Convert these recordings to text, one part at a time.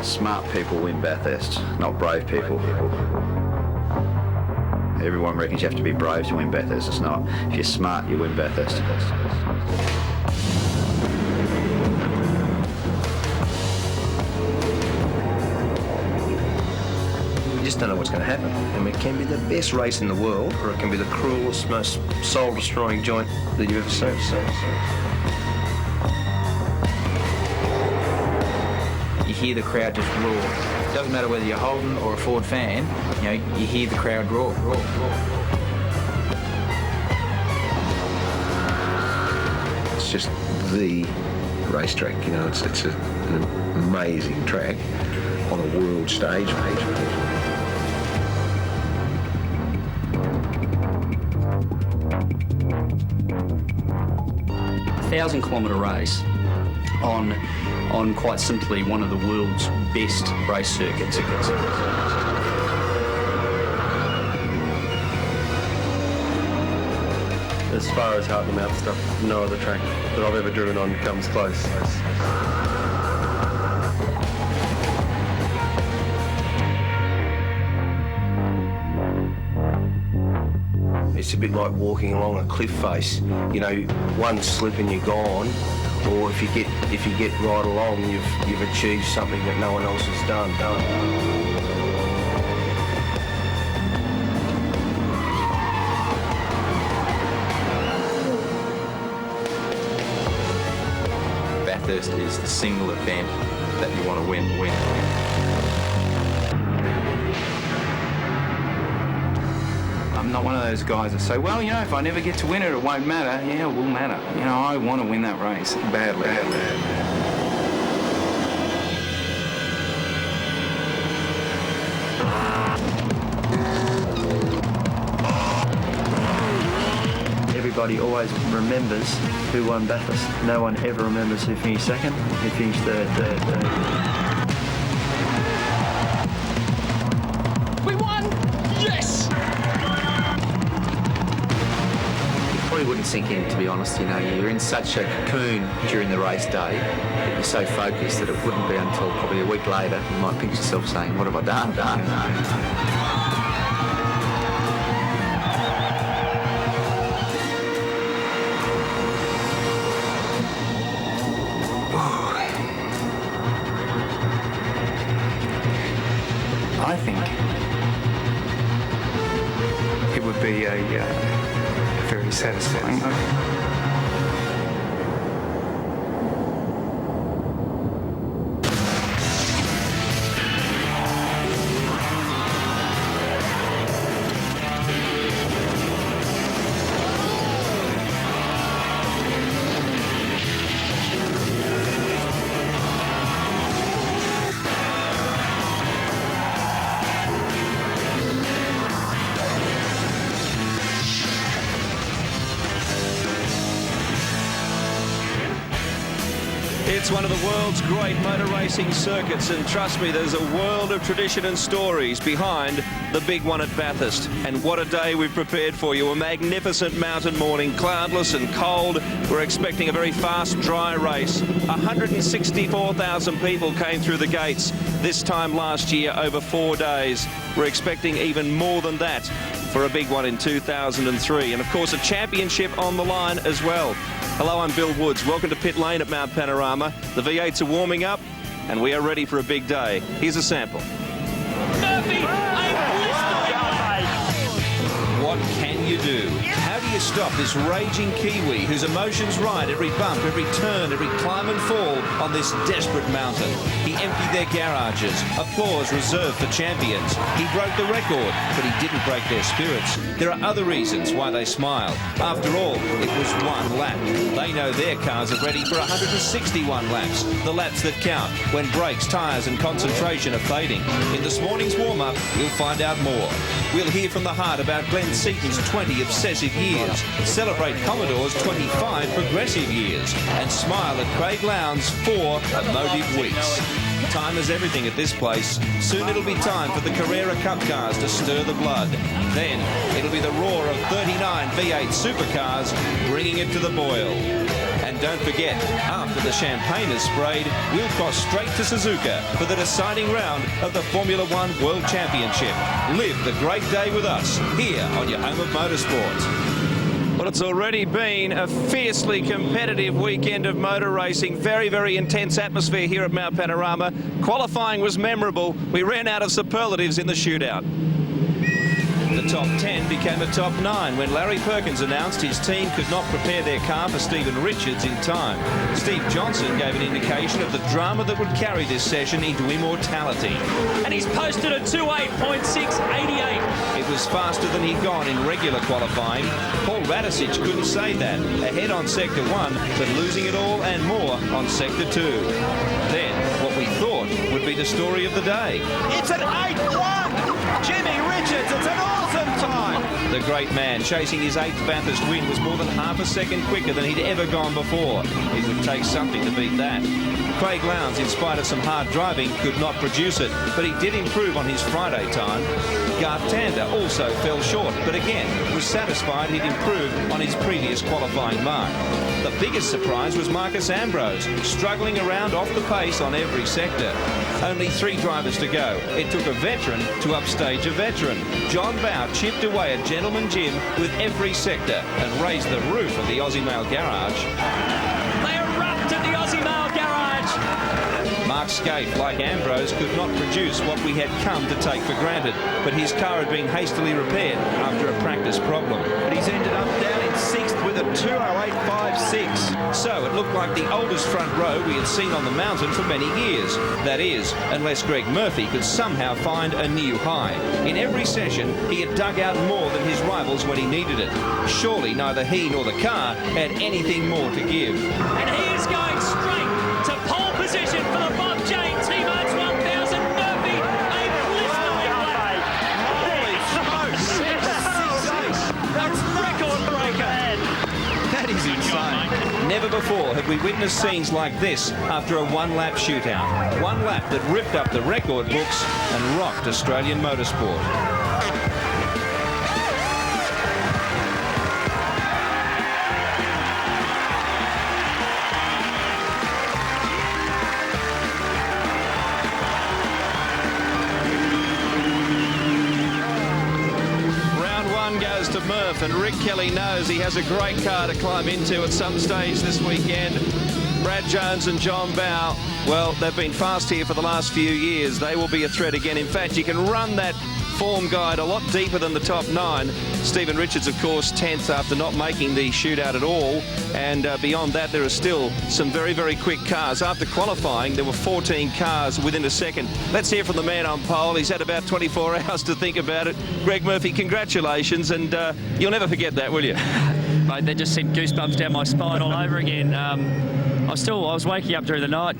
Smart people win Bathurst, not brave people. Everyone reckons you have to be brave to win Bathurst. It's not. If you're smart, you win Bathurst. You just don't know what's going to happen. I mean, it can be the best race in the world, or it can be the cruelest, most soul-destroying joint that you've ever seen. You hear the crowd just roar. It doesn't matter whether you're Holden or a Ford fan, you know, you hear the crowd roar. It's just the racetrack, you know, it's an amazing track on a world stage. 1,000-kilometre race on quite simply one of the world's best race circuits. As far as heart in the mouth stuff, no other track that I've ever driven on comes close. It's a bit like walking along a cliff face. You know, one slip and you're gone, or if you get right along, you've achieved something that no one else has done. Bathurst is the single event that you want to win. I'm not one of those guys that say, well, you know, if I never get to win it, it won't matter. Yeah, it will matter. You know, I want to win that race badly. Everybody always remembers who won Bathurst. No one ever remembers who finished second, who finished third. We won! Yes! It probably wouldn't sink in, to be honest. You know, you're in such a cocoon during the race day that you're so focused that it wouldn't be until probably a week later you might pinch yourself saying, what have I done? I think it would be a very satisfying moment. It's one of the world's great motor racing circuits, and trust me, there's a world of tradition and stories behind the big one at Bathurst. And what a day we've prepared for you. A magnificent mountain morning, cloudless and cold. We're expecting a very fast, dry race. 164,000 people came through the gates this time last year over 4 days. We're expecting even more than that for a big one in 2003. And of course, a championship on the line as well. Hello, I'm Bill Woods. Welcome to Pit Lane at Mount Panorama. The V8s are warming up and we are ready for a big day. Here's a sample. Murphy, What can you do? How do you stop this raging Kiwi whose emotions ride every bump, every turn, every climb and fall on this desperate mountain? He emptied their garages. Applause reserved for champions. He broke the record, but he didn't break their spirits. There are other reasons why they smile. After all, it was one lap. They know their cars are ready for 161 laps. The laps that count when brakes, tyres and concentration are fading. In this morning's warm-up, we'll find out more. We'll hear from the heart about Glenn Seaton's 20 obsessive years, celebrate Commodore's 25 progressive years, and smile at Craig Lowndes' 4 emotive weeks. Time is everything at this place. Soon it'll be time for the Carrera Cup cars to stir the blood. Then it'll be the roar of 39 V8 supercars bringing it to the boil. And don't forget, after the champagne is sprayed, we'll cross straight to Suzuka for the deciding round of the Formula One World Championship. Live the great day with us here on your home of motorsport. Well, it's already been a fiercely competitive weekend of motor racing. Very, very intense atmosphere here at Mount Panorama. Qualifying was memorable. We ran out of superlatives in the shootout. The top 10 became a top 9 when Larry Perkins announced his team could not prepare their car for Stephen Richards in time. Steve Johnson gave an indication of the drama that would carry this session into immortality. And he's posted a 2:8.688. It was faster than he'd gone in regular qualifying. Paul Radicic couldn't say that. Ahead on Sector 1, but losing it all and more on Sector 2. Then, what we thought would be the story of the day. It's an 8-1! Jimmy Richards, it's an awesome time! The great man, chasing his 8th Bathurst win, was more than half a second quicker than he'd ever gone before. It would take something to beat that. Craig Lowndes, in spite of some hard driving, could not produce it, but he did improve on his Friday time. Garth Tander also fell short, but again was satisfied he'd improved on his previous qualifying mark. The biggest surprise was Marcus Ambrose, struggling around off the pace on every sector. Only 3 drivers to go. It took a veteran to upstage a veteran. John Bow chipped away at Gentleman Jim with every sector and raised the roof of the Aussie Mail garage. They erupt at the Aussie Mail garage. Mark Scaife, like Ambrose, could not produce what we had come to take for granted, but his car had been hastily repaired after a practice problem. But he's ended up down in 6th with a 2:08.56. So it looked like the oldest front row we had seen on the mountain for many years. That is, unless Greg Murphy could somehow find a new high. In every session, he had dug out more than his rivals when he needed it. Surely neither he nor the car had anything more to give. And he is going straight to pole position for the Bob Jane T-Marts 1000. Murphy, a blistering lap. Holy smokes! That's record breaker. That is insane. Never before have we witnessed scenes like this after a one-lap shootout. One lap that ripped up the record books and rocked Australian motorsport. Goes to Murph, and Rick Kelly knows he has a great car to climb into at some stage this weekend. Brad Jones and John Bow, well, they've been fast here for the last few years. They will be a threat again. In fact, you can run that form guide a lot deeper than the top 9. Stephen Richards, of course, 10th after not making the shootout at all. And beyond that, there are still some very, very quick cars. After qualifying, there were 14 cars within a second. Let's hear from the man on pole. He's had about 24 hours to think about it. Greg Murphy, congratulations. And you'll never forget that, will you? Mate, they just sent goosebumps down my spine all over again. I was waking up during the night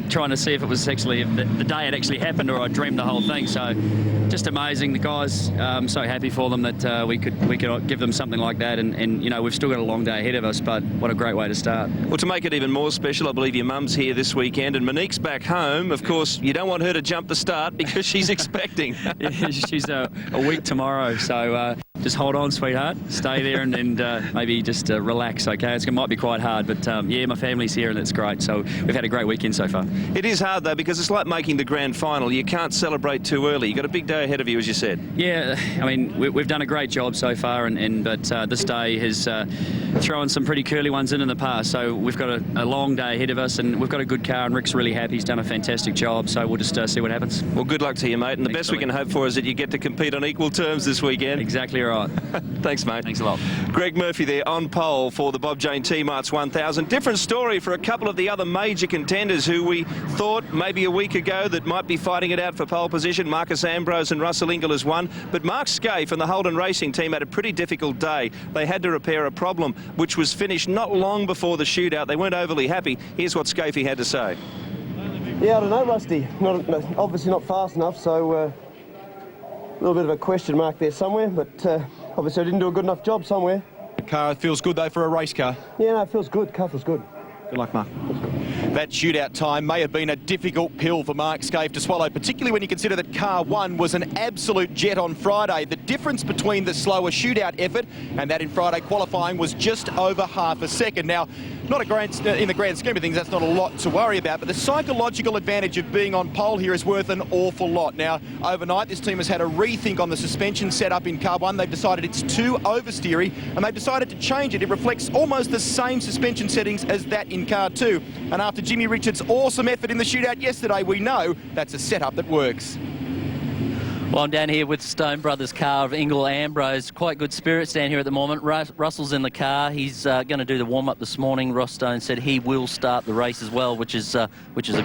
trying to see if it was actually, if the day had actually happened or I dreamed the whole thing. So just amazing. The guys, I'm so happy for them that we could give them something like that. And you know, we've still got a long day ahead of us, but what a great way to start. Well, to make it even more special, I believe your mum's here this weekend and Monique's back home. Of course, you don't want her to jump the start because she's expecting. Yeah, she's a week tomorrow, so just hold on, sweetheart. Stay there and maybe just relax, okay? It might be quite hard, but yeah, my family's here and it's great. So we've had a great weekend so far. It is hard, though, because it's like making the grand final. You can't celebrate too early. You've got a big day ahead of you, as you said. Yeah, I mean, we've done a great job so far, but this day has thrown some pretty curly ones in the past. So we've got a long day ahead of us, and we've got a good car, and Rick's really happy. He's done a fantastic job, so we'll just see what happens. Well, good luck to you, mate. And the best we can hope for is that you get to compete on equal terms this weekend. Exactly right. Thanks, mate. Thanks a lot. Greg Murphy there on pole for the Bob Jane T-Marts 1000. Different story for a couple of the other major contenders who we thought maybe a week ago that might be fighting it out for pole position. Marcus Ambrose and Russell Ingall has won. But Mark Scaife and the Holden Racing team had a pretty difficult day. They had to repair a problem which was finished not long before the shootout. They weren't overly happy. Here's what Scaife had to say. Yeah, I don't know, Rusty. Obviously not fast enough, so a little bit of a question mark there somewhere, but obviously I didn't do a good enough job somewhere. The car feels good, though, for a race car. Yeah, no, it feels good. Car feels good. Good luck, Mark. That shootout time may have been a difficult pill for Mark Scaife to swallow, particularly when you consider that car 1 was an absolute jet on Friday. The difference between the slower shootout effort and that in Friday qualifying was just over half a second. Now, not in the grand scheme of things, that's not a lot to worry about, but the psychological advantage of being on pole here is worth an awful lot. Now, overnight, this team has had a rethink on the suspension setup in car 1. They've decided it's too oversteery, and they've decided to change it. It reflects almost the same suspension settings as that in car 2. And after Jimmy Richards' awesome effort in the shootout yesterday, we know that's a setup that works. Well, I'm down here with Stone Brothers car of Ingle Ambrose. Quite good spirits down here at the moment. Russell's in the car. He's going to do the warm-up this morning. Ross Stone said he will start the race as well, which is a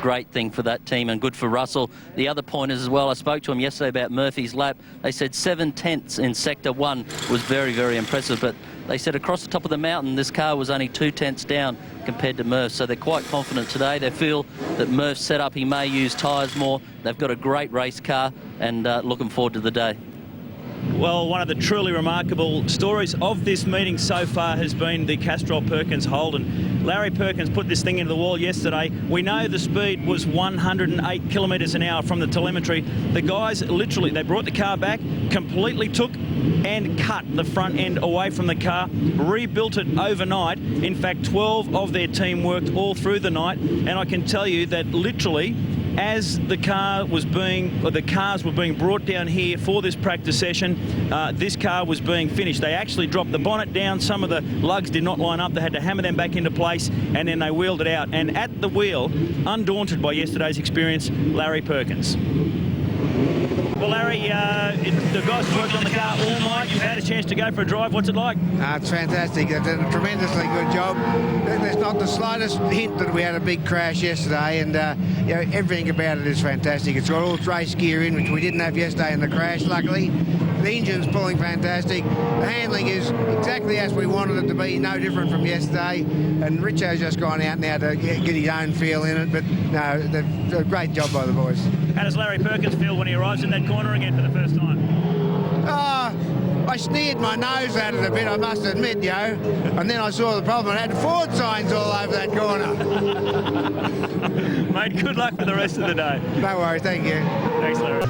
great thing for that team and good for Russell. The other point is as well, I spoke to him yesterday about Murphy's lap. They said 7/10 in Sector 1 was very, very impressive, but they said across the top of the mountain, this car was only 2/10 down compared to Murph, so they're quite confident today. They feel that Murph's set up, he may use tyres more. They've got a great race car and looking forward to the day. Well, one of the truly remarkable stories of this meeting so far has been the Castrol-Perkins Holden. Larry Perkins put this thing into the wall yesterday. We know the speed was 108 kilometres an hour from the telemetry. The guys literally, they brought the car back, completely took and cut the front end away from the car, rebuilt it overnight. In fact, 12 of their team worked all through the night, and I can tell you that literally as the cars were being brought down here for this practice session, this car was being finished. They actually dropped the bonnet down. Some of the lugs did not line up. They had to hammer them back into place, and then they wheeled it out. And at the wheel, undaunted by yesterday's experience, Larry Perkins. Well, Larry, the guys have worked on the car all night. You've had a chance to go for a drive. What's it like? It's fantastic. They've done a tremendously good job. There's not the slightest hint that we had a big crash yesterday, and you know, everything about it is fantastic. It's got all race gear in, which we didn't have yesterday in the crash, luckily. The engine's pulling fantastic. The handling is exactly as we wanted it to be, no different from yesterday. And Richo's just gone out now to get his own feel in it, but no, they've done a great job by the boys. How does Larry Perkins feel when he arrives in that corner again for the first time? I sneered my nose at it a bit, I must admit, yo. And then I saw the problem. I had Ford signs all over that corner. Mate, good luck for the rest of the day. No worries, thank you. Thanks, Larry.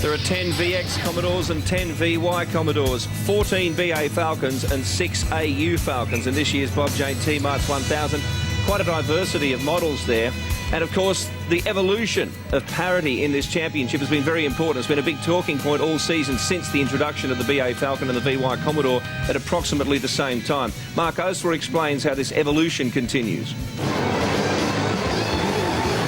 There are 10 VX Commodores and 10 VY Commodores, 14 BA Falcons and 6 AU Falcons in this year's Bob Jane T-Marts 1000. Quite a diversity of models there. And of course, the evolution of parity in this championship has been very important. It's been a big talking point all season since the introduction of the BA Falcon and the VY Commodore at approximately the same time. Mark Osler explains how this evolution continues.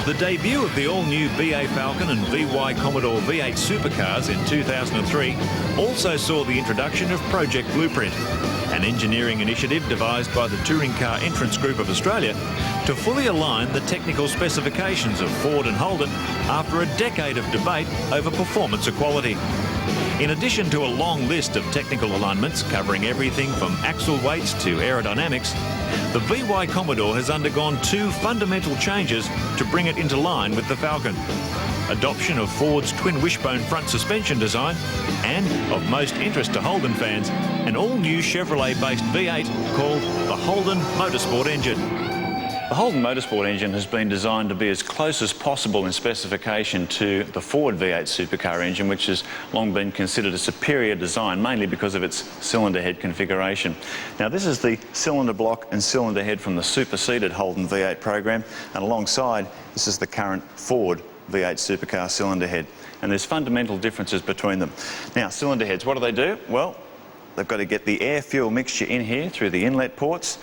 The debut of the all-new BA Falcon and VY Commodore V8 supercars in 2003 also saw the introduction of Project Blueprint, an engineering initiative devised by the Touring Car Entrance Group of Australia to fully align the technical specifications of Ford and Holden after a decade of debate over performance equality. In addition to a long list of technical alignments covering everything from axle weights to aerodynamics, the VY Commodore has undergone two fundamental changes to bring it into line with the Falcon. Adoption of Ford's twin wishbone front suspension design and, of most interest to Holden fans, an all-new Chevrolet-based V8 called the Holden Motorsport engine. The Holden Motorsport engine has been designed to be as close as possible in specification to the Ford V8 supercar engine, which has long been considered a superior design, mainly because of its cylinder head configuration. Now, this is the cylinder block and cylinder head from the superseded Holden V8 program, and alongside, this is the current Ford V8 supercar cylinder head. And there's fundamental differences between them. Now, cylinder heads, what do? Well, they've got to get the air-fuel mixture in here through the inlet ports.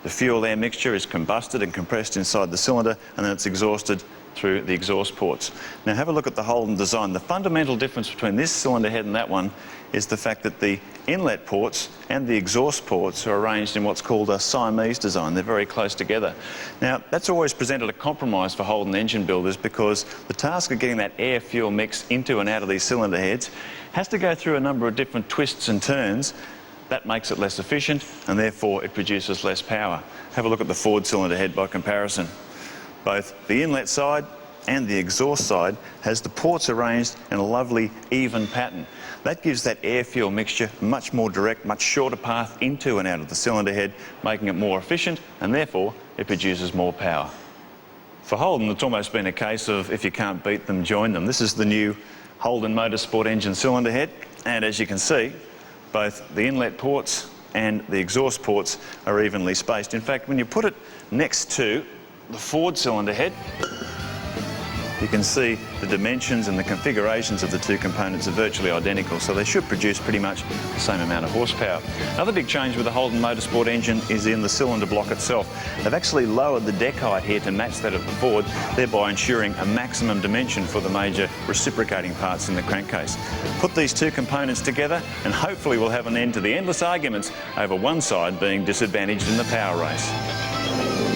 The fuel-air mixture is combusted and compressed inside the cylinder, and then it's exhausted through the exhaust ports. Now, have a look at the Holden design. The fundamental difference between this cylinder head and that one is the fact that the inlet ports and the exhaust ports are arranged in what's called a Siamese design. They're very close together. Now, that's always presented a compromise for Holden engine builders, because the task of getting that air-fuel mix into and out of these cylinder heads has to go through a number of different twists and turns. That makes it less efficient, and therefore it produces less power. Have a look at the Ford cylinder head by comparison. Both the inlet side and the exhaust side has the ports arranged in a lovely even pattern. That gives that air-fuel mixture a much more direct, much shorter path into and out of the cylinder head, making it more efficient, and therefore it produces more power. For Holden, it's almost been a case of if you can't beat them, join them. This is the new Holden Motorsport engine cylinder head, and as you can see, Both the inlet ports and the exhaust ports are evenly spaced. In fact, when you put it next to the forward cylinder head, you can see the dimensions and the configurations of the two components are virtually identical, so they should produce pretty much the same amount of horsepower. Another big change with the Holden Motorsport engine is in the cylinder block itself. They've actually lowered the deck height here to match that of the Ford, thereby ensuring a maximum dimension for the major reciprocating parts in the crankcase. Put these two components together and hopefully we'll have an end to the endless arguments over one side being disadvantaged in the power race.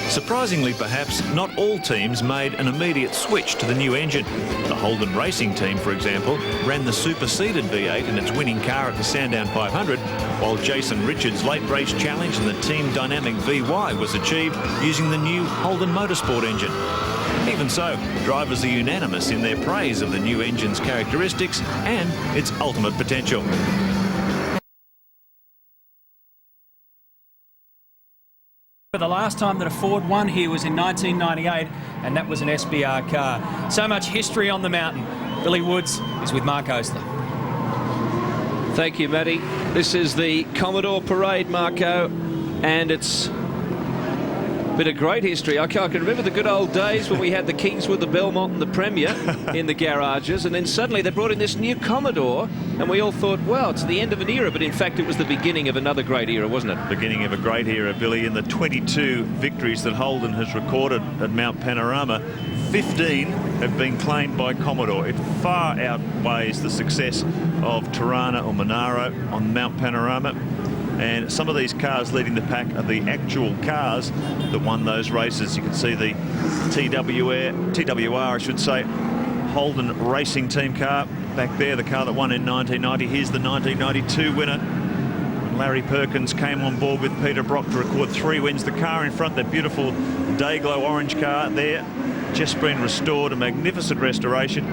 Surprisingly, perhaps, not all teams made an immediate switch to the new engine. The Holden Racing team, for example, ran the superseded V8 in its winning car at the Sandown 500, while Jason Richards' late race challenge in the Team Dynamic VY was achieved using the new Holden Motorsport engine. Even so, drivers are unanimous in their praise of the new engine's characteristics and its ultimate potential. The last time that a Ford won here was in 1998, and that was an SBR car. So much history on the mountain. Billy Woods is with Mark Oastler. Thank you, Matty. This is the Commodore Parade, Marco, and it's been a great history. I can remember the good old days when we had the Kingswood, the Belmont and the Premier in the garages, and then suddenly they brought in this new Commodore, and we all thought, well, it's the end of an era, but in fact it was the beginning of another great era, wasn't it? Beginning of a great era, Billy. In the 22 victories that Holden has recorded at Mount Panorama, 15 have been claimed by Commodore. It far outweighs the success of Tirana or Monaro on Mount Panorama. And some of these cars leading the pack are the actual cars that won those races. You can see the TWR, I should say, Holden Racing Team car back there, the car that won in 1990. Here's the 1992 winner. When Larry Perkins came on board with Peter Brock to record 3 wins. The car in front, that beautiful Dayglow orange car there, just been restored, a magnificent restoration.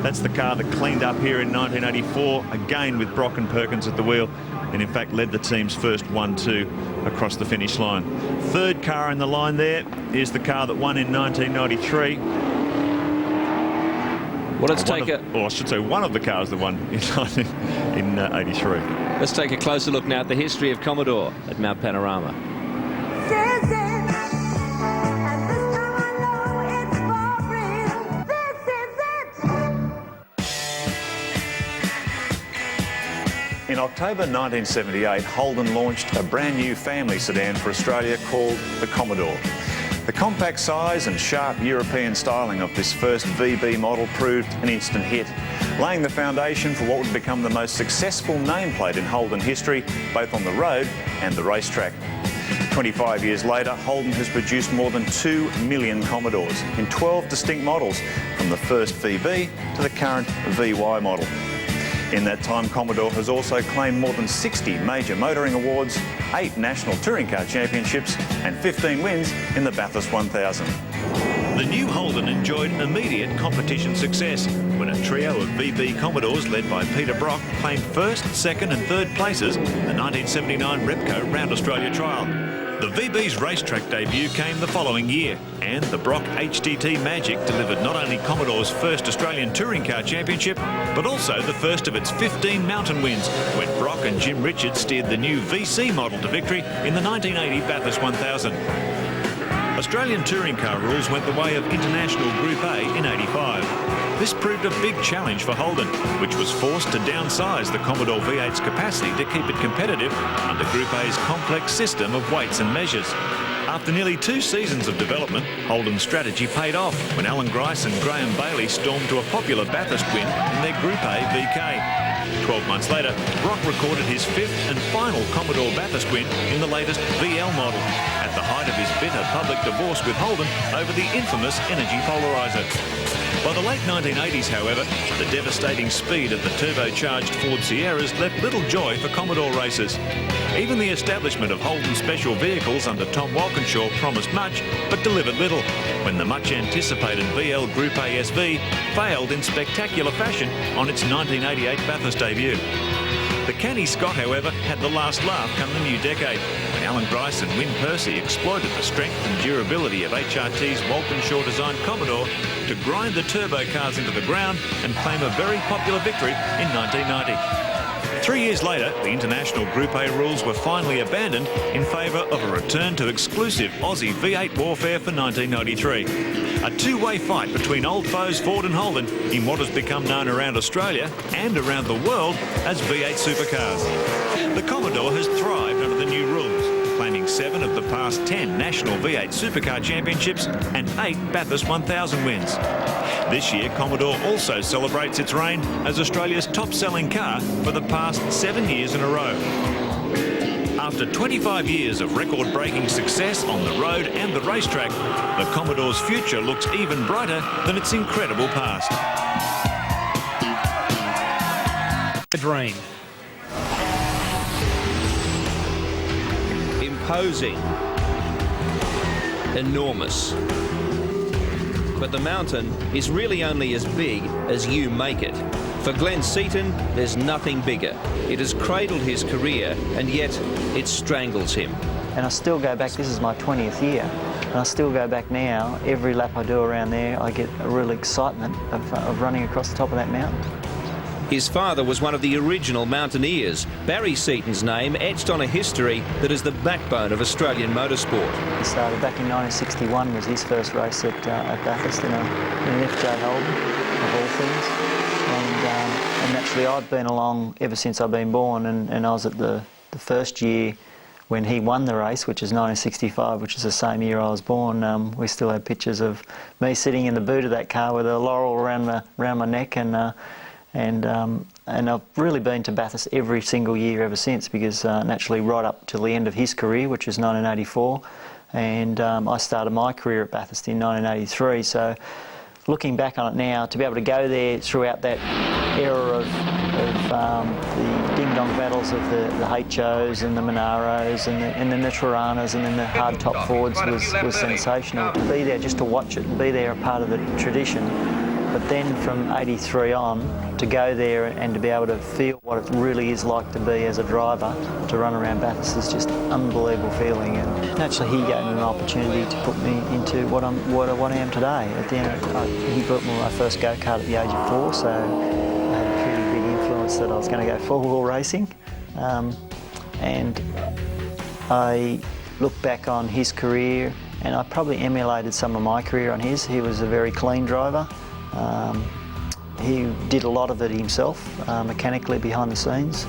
That's the car that cleaned up here in 1984, again with Brock and Perkins at the wheel, and in fact led the team's first 1-2 across the finish line. Third car in the line there is the car that won in 1993. Well, let's take I should say one of the cars that won in 83. Let's take a closer look now at the history of Commodore at Mount Panorama. In October 1978, Holden launched a brand new family sedan for Australia called the Commodore. The compact size and sharp European styling of this first VB model proved an instant hit, laying the foundation for what would become the most successful nameplate in Holden history, both on the road and the racetrack. 25 years later, Holden has produced more than 2 million Commodores in 12 distinct models, from the first VB to the current VY model. In that time, Commodore has also claimed more than 60 major motoring awards, 8 national touring car championships and 15 wins in the Bathurst 1000. The new Holden enjoyed immediate competition success when a trio of VB Commodores led by Peter Brock claimed first, second and third places in the 1979 Repco Round Australia Trial. The VB's racetrack debut came the following year, and the Brock HTT Magic delivered not only Commodore's first Australian Touring Car Championship, but also the first of its 15 mountain wins, when Brock and Jim Richards steered the new VC model to victory in the 1980 Bathurst 1000. Australian touring car rules went the way of International Group A in '85. This proved a big challenge for Holden, which was forced to downsize the Commodore V8's capacity to keep it competitive under Group A's complex system of weights and measures. After nearly 2 seasons of development, Holden's strategy paid off when Alan Grice and Graham Bailey stormed to a popular Bathurst win in their Group A VK. 12 months later, Brock recorded his 5th and final Commodore Bathurst win in the latest VL model, at the height of his bitter public divorce with Holden over the infamous energy polarizer. By the late 1980s, however, the devastating speed of the turbocharged Ford Sierras left little joy for Commodore racers. Even the establishment of Holden special vehicles under Tom Walkinshaw promised much, but delivered little, when the much-anticipated VL Group A SV failed in spectacular fashion on its 1988 Bathurst debut. The canny Scott, however, had the last laugh come the new decade, when Alan Grice and Wyn Percy exploited the strength and durability of HRT's Walkinshaw-designed Commodore to grind the turbo cars into the ground and claim a very popular victory in 1990. 3 years later, the international Group A rules were finally abandoned in favour of a return to exclusive Aussie V8 warfare for 1993. A two-way fight between old foes Ford and Holden in what has become known around Australia and around the world as V8 supercars. The Commodore has thrived under the new rules, claiming 7 of the past 10 national V8 supercar championships and 8 Bathurst 1000 wins. This year, Commodore also celebrates its reign as Australia's top-selling car for the past 7 years in a row. After 25 years of record-breaking success on the road and the racetrack, the Commodore's future looks even brighter than its incredible past. A dream. Imposing. Enormous. But the mountain is really only as big as you make it. For Glenn Seaton, there's nothing bigger. It has cradled his career, and yet it strangles him. And I still go back, this is my 20th year, and I still go back now. Every lap I do around there, I get a real excitement of running across the top of that mountain. His father was one of the original mountaineers. Barry Seaton's name etched on a history that is the backbone of Australian motorsport. He started back in 1961, was his first race at Bathurst in an FJ Holden, of all things. And naturally I've been along ever since I've been born, and I was at the first year when he won the race, which is 1965, which is the same year I was born. We still have pictures of me sitting in the boot of that car with a laurel around my neck, and I've really been to Bathurst every single year ever since, because naturally right up till the end of his career, which was 1984, and I started my career at Bathurst in 1983. So looking back on it now, to be able to go there throughout that era of the ding-dong battles of the HOs and the Monaros and then the Tiranas and then the hard-top Fords was sensational. To be there just to watch it and be there a part of the tradition. But then from 83 on, to go there and to be able to feel what it really is like to be as a driver, to run around Bathurst is just an unbelievable feeling. And naturally he gave me an opportunity to put me into what I am today. At the end, he bought me my first go-kart at the age of 4, so I had a pretty big influence that I was going to go four-wheel racing. And I look back on his career, and I probably emulated some of my career on his. He was a very clean driver. He did a lot of it himself, mechanically behind the scenes,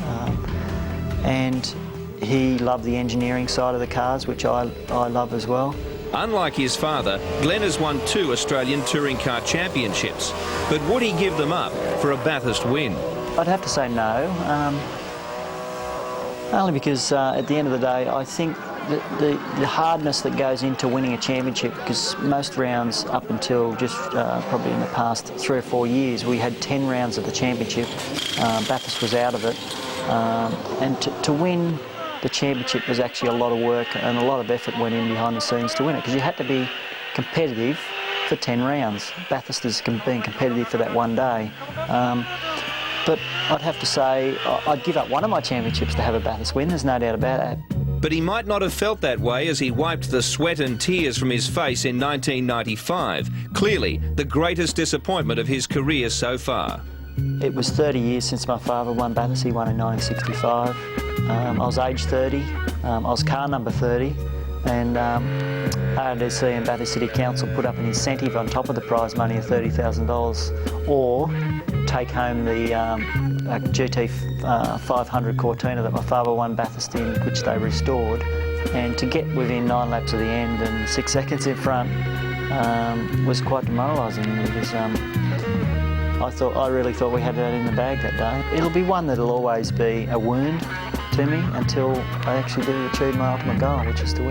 and he loved the engineering side of the cars, which I love as well. Unlike his father, Glenn has won 2 Australian Touring Car Championships, but would he give them up for a Bathurst win? I'd have to say no, only because at the end of the day, I think the hardness that goes into winning a championship, because most rounds up until just probably in the past 3 or 4 years, we had 10 rounds of the championship. Bathurst was out of it, and to win the championship was actually a lot of work, and a lot of effort went in behind the scenes to win it, because you had to be competitive for 10 rounds. Bathurst has been competitive for that one day. But I'd have to say I'd give up one of my championships to have a Bathurst win, there's no doubt about that. But he might not have felt that way as he wiped the sweat and tears from his face in 1995. Clearly, the greatest disappointment of his career so far. It was 30 years since my father won Bathurst. He won in 1965. I was age 30. I was car number 30. And RDC and Bathurst City Council put up an incentive on top of the prize money of $30,000, or take home the GT 500 Cortina that my father won Bathurst in, which they restored. And to get within 9 laps of the end and 6 seconds in front was quite demoralising, because I really thought we had that in the bag that day. It'll be one that'll always be a wound to me until I actually do achieve my ultimate goal, which is to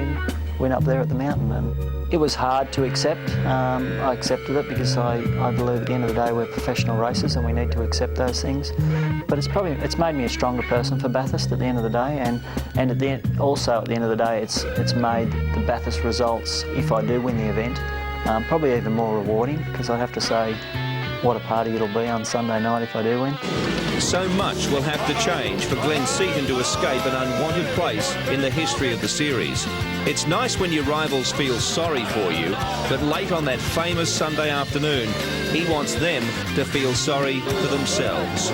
win up there at the mountain. And it was hard to accept. I accepted it because I believe at the end of the day we're professional racers and we need to accept those things. But it's made me a stronger person for Bathurst at the end of the day, and at the end, also at the end of the day, it's made the Bathurst results, if I do win the event, probably even more rewarding, because I'd have to say what a party it'll be on Sunday night if I do win. So much will have to change for Glenn Seaton to escape an unwanted place in the history of the series. It's nice when your rivals feel sorry for you, but late on that famous Sunday afternoon, he wants them to feel sorry for themselves.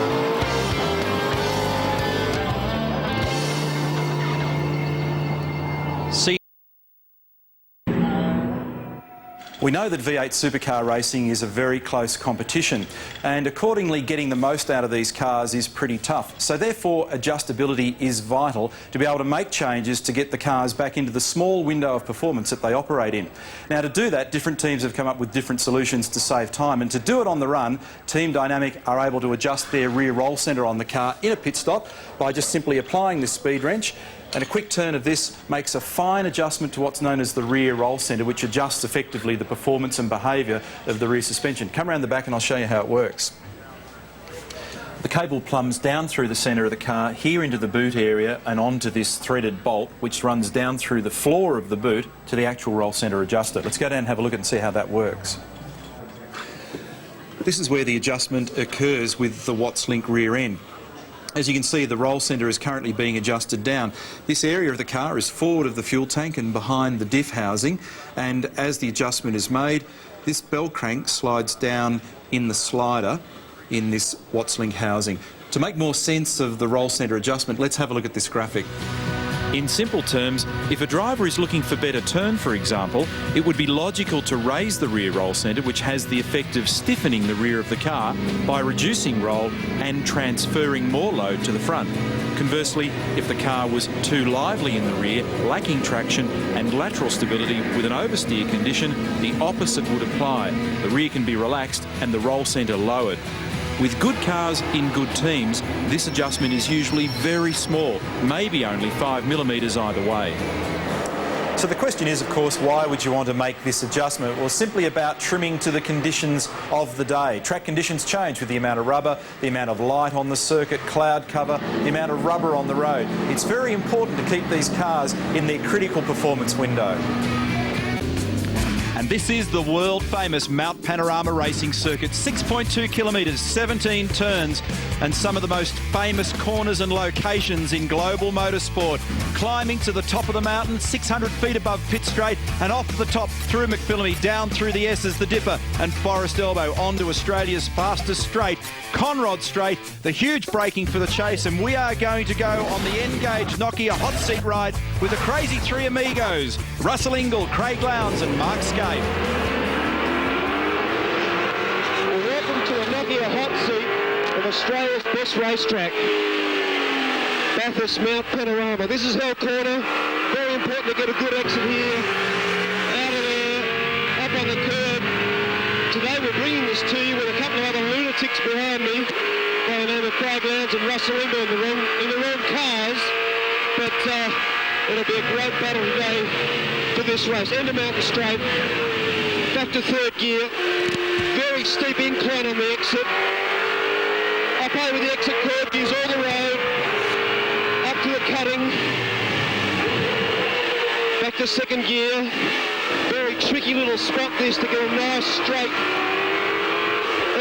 We know that V8 supercar racing is a very close competition, and accordingly getting the most out of these cars is pretty tough. So therefore adjustability is vital to be able to make changes to get the cars back into the small window of performance that they operate in. Now to do that, different teams have come up with different solutions to save time, and to do it on the run, Team Dynamic are able to adjust their rear roll centre on the car in a pit stop by just simply applying this speed wrench. And a quick turn of this makes a fine adjustment to what's known as the rear roll centre, which adjusts effectively the performance and behaviour of the rear suspension. Come around the back and I'll show you how it works. The cable plumbs down through the centre of the car, here into the boot area and onto this threaded bolt, which runs down through the floor of the boot to the actual roll centre adjuster. Let's go down and have a look and see how that works. This is where the adjustment occurs with the Watts-Link rear end. As you can see, the roll centre is currently being adjusted down. This area of the car is forward of the fuel tank and behind the diff housing, and as the adjustment is made, this bell crank slides down in the slider in this Watts-Link housing. To make more sense of the roll centre adjustment, let's have a look at this graphic. In simple terms, if a driver is looking for better turn, for example, it would be logical to raise the rear roll centre, which has the effect of stiffening the rear of the car by reducing roll and transferring more load to the front. Conversely, if the car was too lively in the rear, lacking traction and lateral stability with an oversteer condition, the opposite would apply. The rear can be relaxed and the roll centre lowered. With good cars in good teams, this adjustment is usually very small, maybe only 5mm either way. So the question is, of course, why would you want to make this adjustment? Well, simply about trimming to the conditions of the day. Track conditions change with the amount of rubber, the amount of light on the circuit, cloud cover, the amount of rubber on the road. It's very important to keep these cars in their critical performance window. And this is the world-famous Mount Panorama racing circuit. 6.2 kilometres, 17 turns, and some of the most famous corners and locations in global motorsport. Climbing to the top of the mountain, 600 feet above Pitt Straight, and off the top through McPhillamy, down through the S's, the Dipper, and Forest Elbow, onto Australia's fastest straight, Conrod Straight. The huge braking for the chase, and we are going to go on the N-Gauge Nokia hot seat ride with the crazy three amigos, Russell Ingall, Craig Lowndes and Mark Skate. Well, welcome to a Nokia hot seat of Australia's best racetrack, Bathurst Mount Panorama. This is Hell Corner. Very important to get a good exit here. Out of there, up on the curb. Today we're bringing this to you with a couple of other lunatics behind me by the name of Craig Lowndes and Russell Ingall in the wrong cars. But it'll be a great battle today for this race. End of Mountain Straight, back to third gear, very steep incline on the exit, up over the exit curve, use all the road, up to the cutting, back to second gear, very tricky little spot this to get a nice straight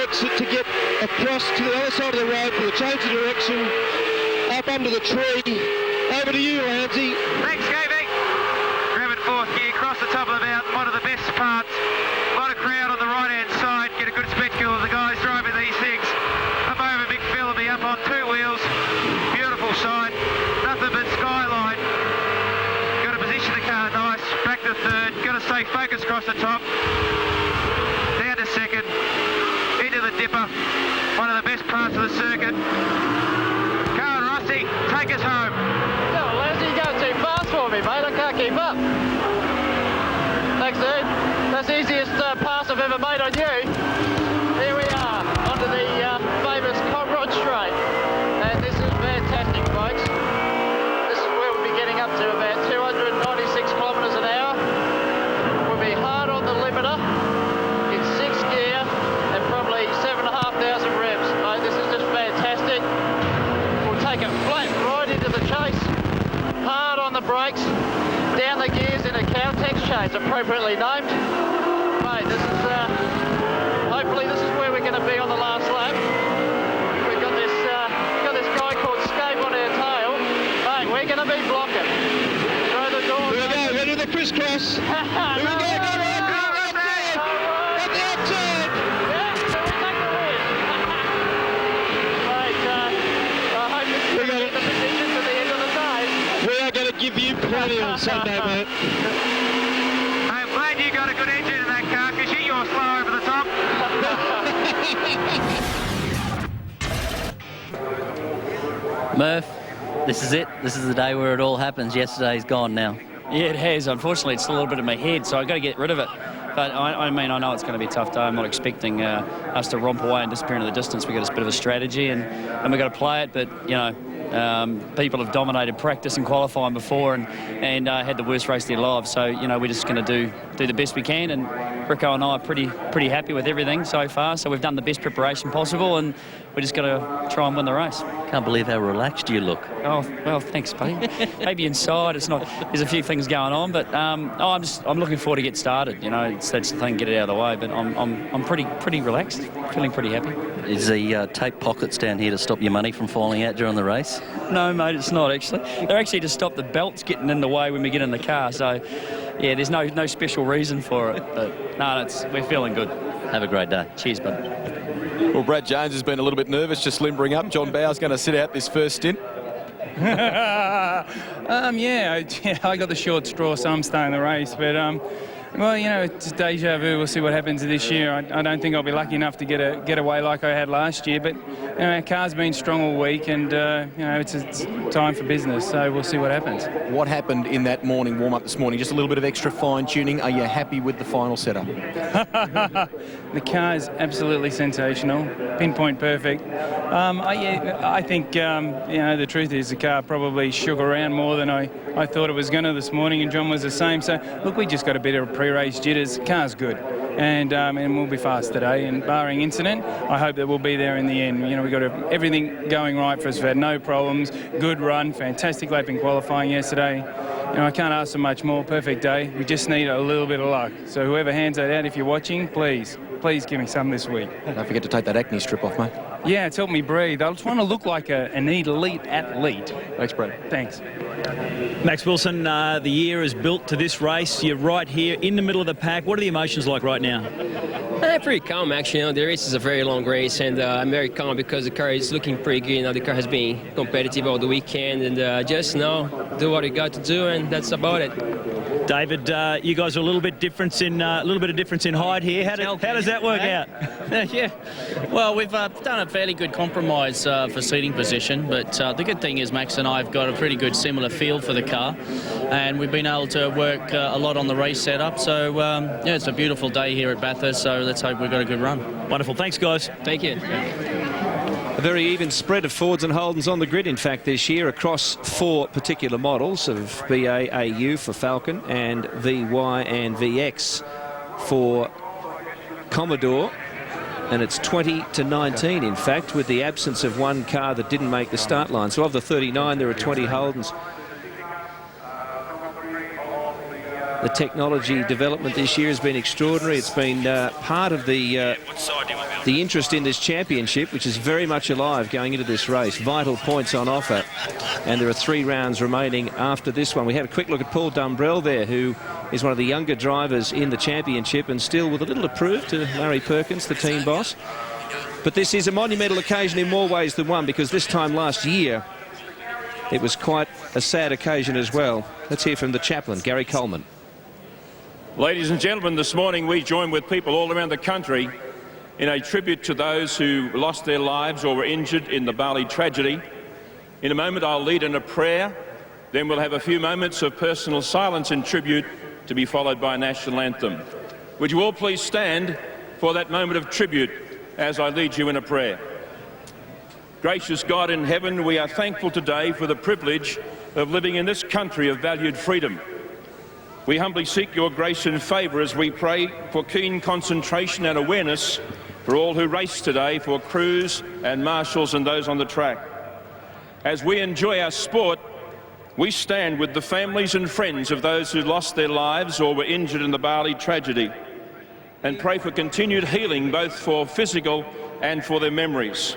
exit to get across to the other side of the road for the change of direction, up under the tree. Over to you, Lowndesy. Thanks, Scavey. Grab it fourth gear, cross the top of the mountain, one of the best parts. A lot of crowd on the right-hand side. Get a good spectacle of the guys driving these things. Up over Big Phil will be up on two wheels. Beautiful sight. Nothing but skyline. Got to position the car nice. Back to third. Got to stay focused across the top. Down to second. Into the Dipper. One of the best parts of the circuit. Carl and Rossi, take us home. Too fast for me, mate. I can't keep up. Thanks, dude. That's the easiest pass I've ever made on you. Here we are, onto the famous Conrod Straight. And this is fantastic, folks. This is where we'll be getting up to about 296 kilometres an hour. We'll be hard on the limiter in sixth gear and probably 7,500 revs, mate. This is just fantastic. We'll take it flat right into the chase. Hard on the brakes, down the gears in a Caltex chase, appropriately named. Mate, this is, hopefully this is where we're going to be on the last lap. We've got this guy called Scape on our tail. Mate, we're going to be blocking. Throw the door. Here we go, ready to the crisscross. Here we go, at the outside. Yeah, so we take the lead. Mate, I hope this is going to be the position to the end of the day. We are going to give you plenty on Sunday, mate. I'm glad you got a good engine in that car. Murph, this is it. This is the day where it all happens. Yesterday's gone now. Yeah, it has. Unfortunately, it's still a little bit in my head, so I've got to get rid of it. But I mean, I know it's going to be a tough day. I'm not expecting us to romp away and disappear into the distance. We've got a bit of a strategy, and we've got to play it. But, you know, people have dominated practice and qualifying before and had the worst race of their lives. So, you know, we're just going to do the best we can. And Rico and I are pretty happy with everything so far. So we've done the best preparation possible, and we just got to try and win the race. Can't believe how relaxed you look. Oh, well, thanks, buddy. Maybe inside it's not. There's a few things going on, but I'm looking forward to get started. You know, that's the thing, get it out of the way. But I'm pretty relaxed, feeling pretty happy. Is the tape pockets down here to stop your money from falling out during the race? No, mate, it's not actually. They're actually to stop the belts getting in the way when we get in the car. So, yeah, there's no special reason for it. But no, we're feeling good. Have a great day. Cheers, bud. Well, Brad Jones has been a little bit nervous, just limbering up. John Bowers going to sit out this first stint. Yeah, I got the short straw, so I'm staying the race. But well, you know, it's deja vu. We'll see what happens this year. I don't think I'll be lucky enough to get away like I had last year. But you know, our car's been strong all week, and you know, it's time for business. So we'll see what happens. What happened in that morning warm-up this morning? Just a little bit of extra fine-tuning. Are you happy with the final setup? The car is absolutely sensational, pinpoint perfect. I think you know, the truth is the car probably shook around more than I thought it was going to this morning, and John was the same. So look, we just got a bit of pre-race jitters. The car's good, and we'll be fast today. And barring incident, I hope that we'll be there in the end. You know, we got everything going right for us. We've had no problems. Good run, fantastic lap in qualifying yesterday. You know, I can't ask for much more. Perfect day. We just need a little bit of luck. So whoever hands that out, if you're watching, please give me some this week. Don't forget to take that acne strip off, mate. Yeah, it's helped me breathe. I just want to look like an elite athlete. Thanks, Brad. Thanks. Max Wilson, the year is built to this race. You're right here in the middle of the pack. What are the emotions like right now? Pretty calm, actually. You know, the race is a very long race, and I'm very calm because the car is looking pretty good. You know, the car has been competitive all the weekend, and just do what you got to do, and that's about it. David, you guys are a little bit different in height here. How does that work out? Yeah, well, we've done a fairly good compromise for seating position, but the good thing is Max and I have got a pretty good similar feel for the car, and we've been able to work a lot on the race setup. So yeah, it's a beautiful day here at Bathurst. So let's hope we've got a good run. Wonderful, thanks guys. Thank you. A very even spread of Fords and Holdens on the grid, in fact, this year across 4 particular models of BA, AU for Falcon and VY and VX for Commodore. And it's 20-19, in fact, with the absence of one car that didn't make the start line. So of the 39, there are 20 Holdens. The technology development this year has been extraordinary. It's been part of the interest in this championship, which is very much alive going into this race. Vital points on offer, and there are 3 rounds remaining after this one. We had a quick look at Paul Dumbrell there, who is one of the younger drivers in the championship, and still with a little to prove to Larry Perkins, the team boss. But this is a monumental occasion in more ways than one, because this time last year it was quite a sad occasion as well. Let's hear from the chaplain, Gary Coleman. Ladies and gentlemen, this morning we join with people all around the country in a tribute to those who lost their lives or were injured in the Bali tragedy. In a moment I'll lead in a prayer, then we'll have a few moments of personal silence and tribute to be followed by a national anthem. Would you all please stand for that moment of tribute as I lead you in a prayer. Gracious God in heaven, we are thankful today for the privilege of living in this country of valued freedom. We humbly seek your grace and favour as we pray for keen concentration and awareness for all who race today, for crews and marshals and those on the track. As we enjoy our sport, we stand with the families and friends of those who lost their lives or were injured in the Bali tragedy, and pray for continued healing both for physical and for their memories.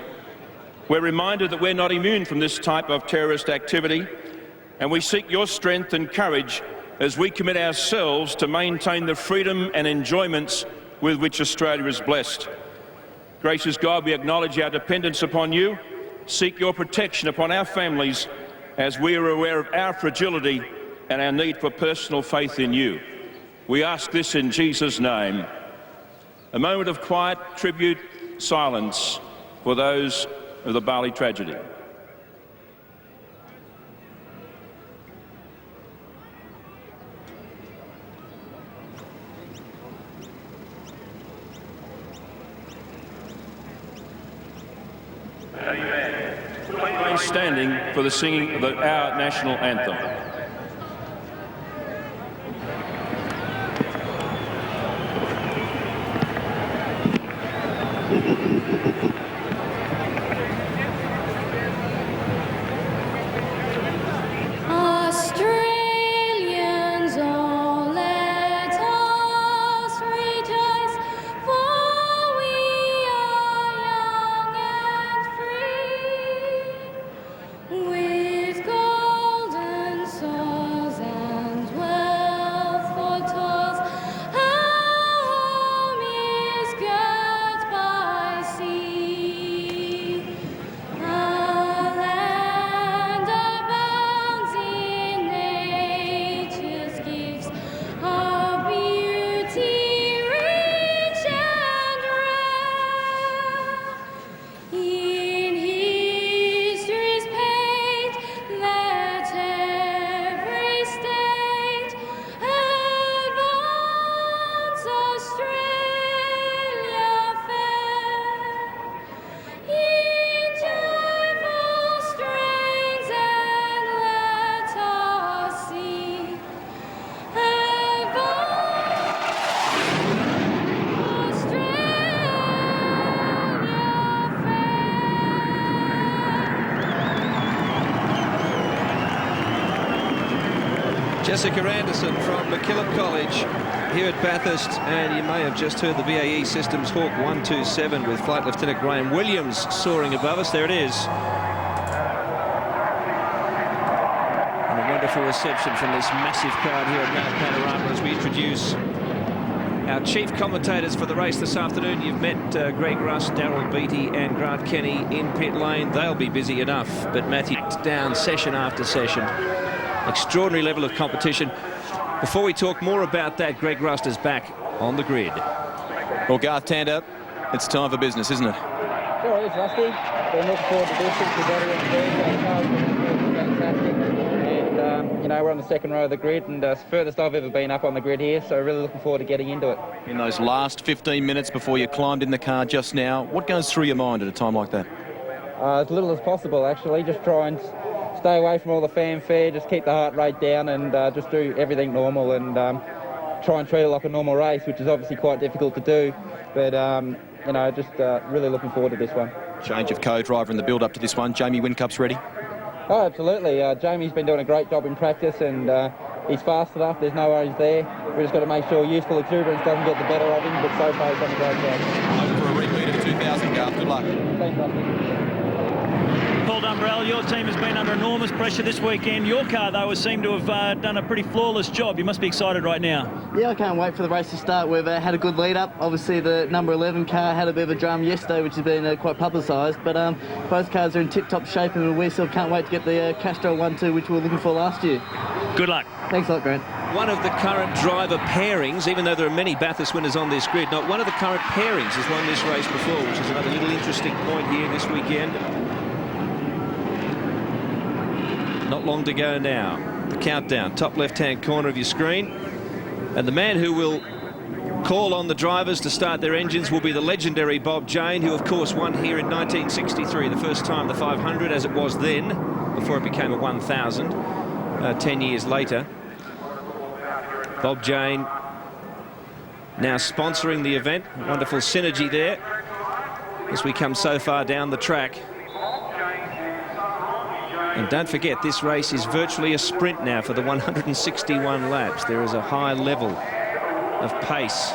We're reminded that we're not immune from this type of terrorist activity, and we seek your strength and courage as we commit ourselves to maintain the freedom and enjoyments with which Australia is blessed. Gracious God, we acknowledge our dependence upon you, seek your protection upon our families as we are aware of our fragility and our need for personal faith in you. We ask this in Jesus' name. A moment of quiet tribute, silence for those of the Bali tragedy. standing for the singing of our national anthem. Australians, all let us rejoice, for we are young and free, with golden swords and wealth for toils. Our home is girt by sea. Our land abounds in nature's gifts, our beauty rich and rare. In history's page, let every state advance Australia fair. In joyful strains, and let us sing, advance Jessica Anderson from MacKillop College here at Bathurst, and you may have just heard the BAE Systems Hawk 127 with Flight Lieutenant Graham Williams soaring above us. There it is. And a wonderful reception from this massive crowd here at Mount Panorama as we introduce our chief commentators for the race this afternoon. You've met Greg Russ, Darryl Beattie and Grant Kenny in pit lane. They'll be busy enough, but Matthew down session after session. Extraordinary level of competition. Before we talk more about that, Greg Rust is back on the grid. Well, Garth Tander, it's time for business, isn't it? Sure is, Rusty. Been looking forward to this since we got here on the grid. The car's been fantastic. And, you know, we're on the second row of the grid, and it's the furthest I've ever been up on the grid here, so really looking forward to getting into it. In those last 15 minutes before you climbed in the car just now, what goes through your mind at a time like that? As little as possible, actually. Just try and stay away from all the fanfare, just keep the heart rate down, and just do everything normal, and try and treat it like a normal race, which is obviously quite difficult to do. But, you know, just really looking forward to this one. Change of co-driver in the build-up to this one. Jamie Wincup's ready? Oh, absolutely. Jamie's been doing a great job in practice, and he's fast enough. There's no worries there. We've just got to make sure youthful exuberance doesn't get the better of him, but so far he's done a great job. Over for a repeat of 2000, Garth. Good luck. Thanks, Rusty. Paul Dumbrell, your team has been under enormous pressure this weekend. Your car, though, has seemed to have done a pretty flawless job. You must be excited right now. Yeah, I can't wait for the race to start. We've had a good lead-up. Obviously, the number 11 car had a bit of a drum yesterday, which has been quite publicised. But both cars are in tip-top shape, and we still can't wait to get the Castrol 1-2, which we were looking for last year. Good luck. Thanks a lot, Grant. One of the current driver pairings, even though there are many Bathurst winners on this grid, not one of the current pairings has won this race before, which is another little interesting point here this weekend. Not long to go now. The countdown, top left-hand corner of your screen. And the man who will call on the drivers to start their engines will be the legendary Bob Jane, who of course won here in 1963, the first time the 500 as it was then, before it became a 1000, 10 years later. Bob Jane now sponsoring the event. Wonderful synergy there as we come so far down the track. And don't forget, this race is virtually a sprint now for the 161 laps. There is a high level of pace